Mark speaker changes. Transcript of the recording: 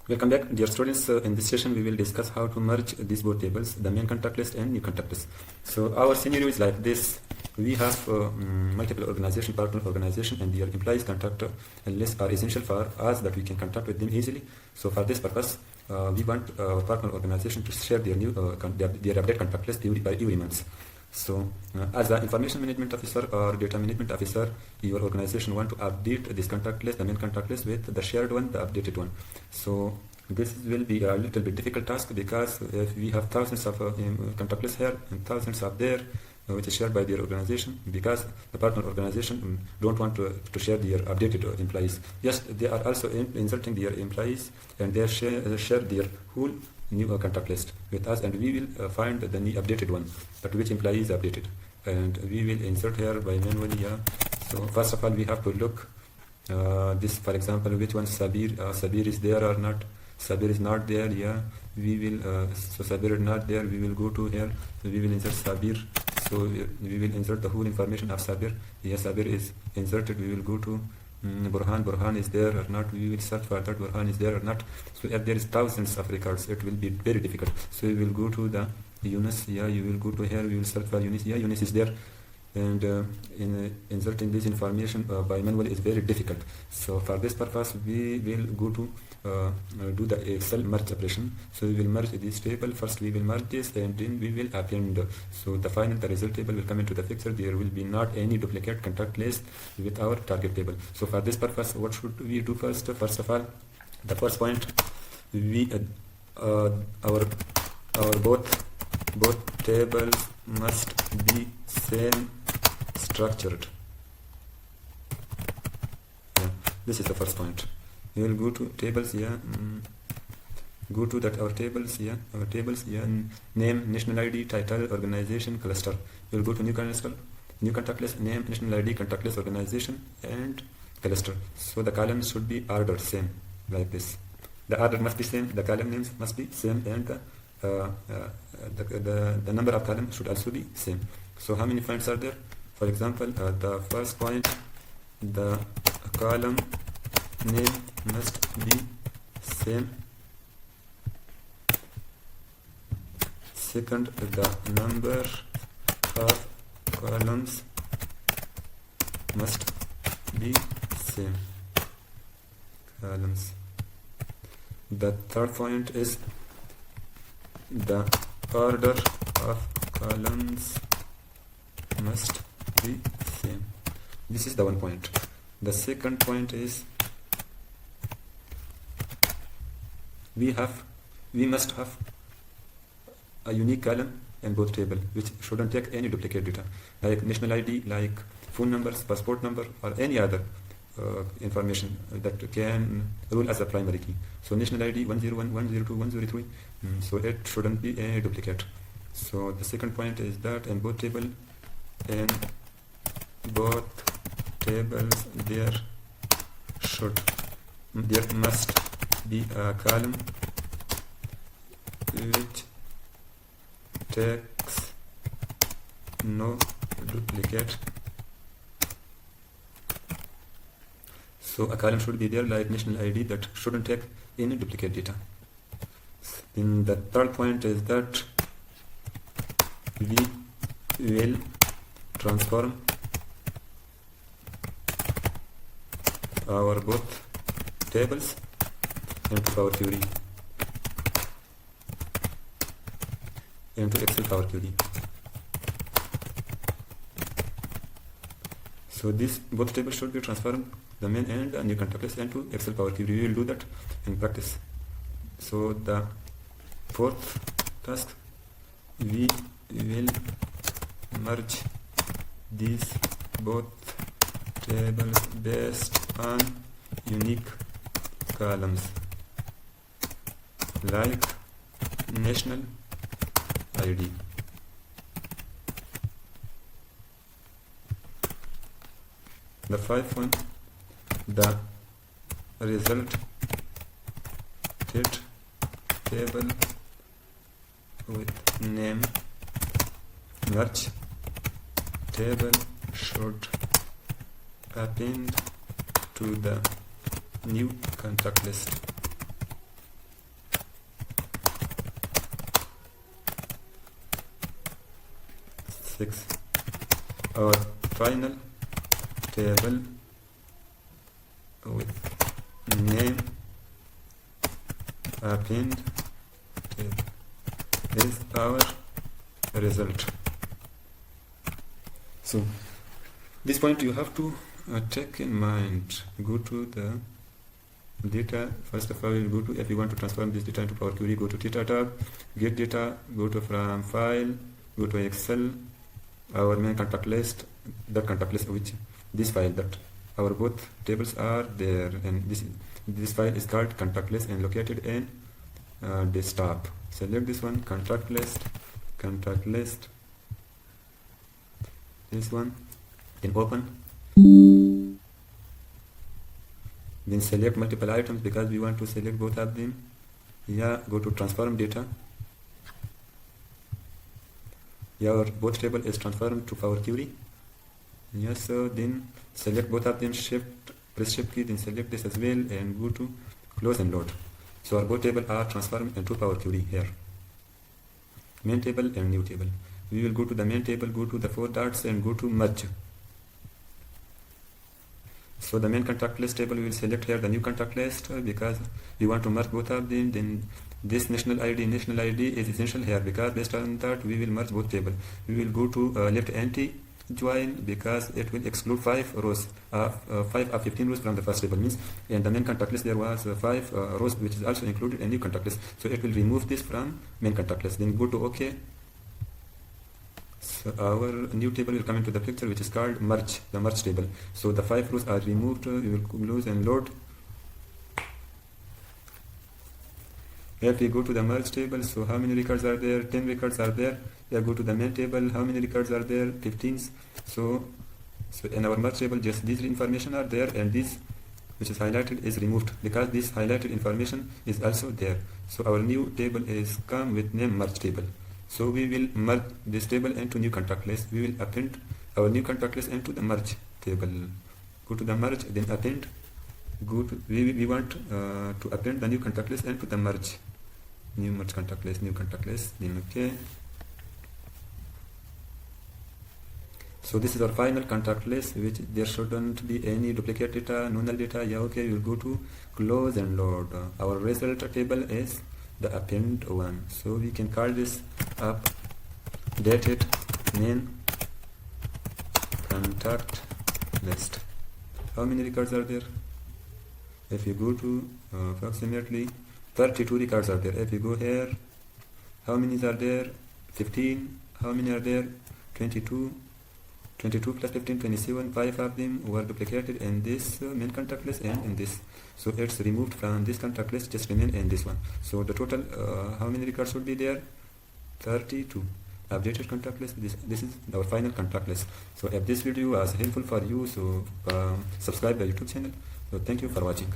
Speaker 1: Welcome back, dear students. In this session we will discuss how to merge these both tables, the main contact list and new contact list. So our scenario is like this. We have multiple organization, partner organization, and their employees contact lists are essential for us that we can contact with them easily. So for this purpose, we want our partner organization to share their new their update contact list every month. So as an information management officer or data management officer, your organization want to update this contact list, the main contact list, with the shared one, the updated one. So this will be a little bit difficult task, because if we have thousands of contact lists here and thousands of there, which is shared by their organization, because the partner organization don't want to share their updated employees. Yes, they are also inserting their employees, and they share their whole new contact list with us, and we will find the new updated one, but which employee is updated, and we will insert here by manually. So first of all, we have to look this, for example, which one Sabir is there or not. Sabir is not there. We will so Sabir is not there. We will go to here. So we will insert Sabir. So we will insert the whole information of Sabir. Sabir is inserted. We will go to Burhan is there or not. We will search for that Burhan is there or not. So if there is thousands of records, it will be very difficult. So we will go to the Yunus. You will go to here. We will search for Yunus. Yunus is there. And in inserting this information by manually is very difficult. So for this purpose, we will go to do the Excel merge operation. So we will merge this table. First we will merge this, and then we will append. So the result table will come into the picture. There will be not any duplicate contact list with our target table. So for this purpose, what should we do first? First of all, the first point, we our both tables must be same structured. This is the first point. We will go to tables here. Go to that our tables here. Name, national ID, title, organization, cluster. We will go to new contact list, name, national ID, contact list, organization, and cluster. So the columns should be ordered same, like this. The order must be same. The column names must be same, and the number of columns should also be same. So how many points are there? For example, the first point, the column name must be same. Second, the number of columns must be same. Columns. The third point is the order of columns must be same. This is the one point. The second point is we must have a unique column in both table, which shouldn't take any duplicate data, like national ID, like phone numbers, passport number, or any other information that can rule as a primary key. So national ID 101, 102, 103. So it shouldn't be a duplicate. So the second point is that in both tables there must be a column which takes no duplicate. So a column should be there like national ID that shouldn't take any duplicate data. Then the third point is that we will transform our both tables into Power Query, into Excel Power Query. So this both tables should be transformed, the main and the new contact list, into Excel Power Query. We will do that in practice. So the fourth task, we will merge these both tables based on unique columns like national ID. The fifth one, the result table with name merge table should append to the new contact list. 6. Our final table with name append table is our result. So this point you have to take in mind. Go to the data. First of all, you go to, if you want to transform this data into Power Query, go to data tab, get data, go to from file, go to Excel, our main contact list, that contact list which this file that our both tables are there, and this file is called contact list and located in desktop. Select this one, contact list, this one, then open. Then select multiple items because we want to select both of them. Yeah, go to transform data. Your both table is transformed to Power Query. Yes, so then select both of them, press shift key, then select this as well and go to close and load. So our both table are transformed into Power Query here. Main table and new table. We will go to the main table, go to the 4 dots and go to merge. So the main contact list table, we will select here the new contact list because we want to merge both of them. Then this national ID is essential here because based on that we will merge both tables. We will go to left anti-join because it will exclude 5 rows, 5 of 15 rows from the first table. Means in the main contact list there was 5 rows which is also included in new contact list. So it will remove this from main contact list. Then go to OK. So our new table will come into the picture which is called merge, the merge table. So the 5 rows are removed. We will close and load. If we go to the merge table, so how many records are there? 10 records are there. Yeah, go to the main table, how many records are there? 15. So in our merge table just these information are there, and this which is highlighted is removed because this highlighted information is also there. So our new table is come with name merge table. So we will merge this table into new contact list. We will append our new contact list into the merge table. Go to the merge, then append. Go to we want to append the new contact list into the merge. New merge contact list, then OK. So this is our final contact list, which there shouldn't be any duplicate data, no null data. Yeah, OK. We will go to close and load. Our result table is the append one. So we can call this updated main contact list. How many records are there? If you go to approximately 32 records are there. If you go here, how many are there? 15. How many are there? 22. 22 plus 15, 27. 5 of them were duplicated in this main contact list and in this. So it's removed from this contact list, just remain in this one. So the total, how many records should be there? 32. Updated contact list. This is our final contact list. So if this video was helpful for you, so subscribe the YouTube channel. So thank you for watching.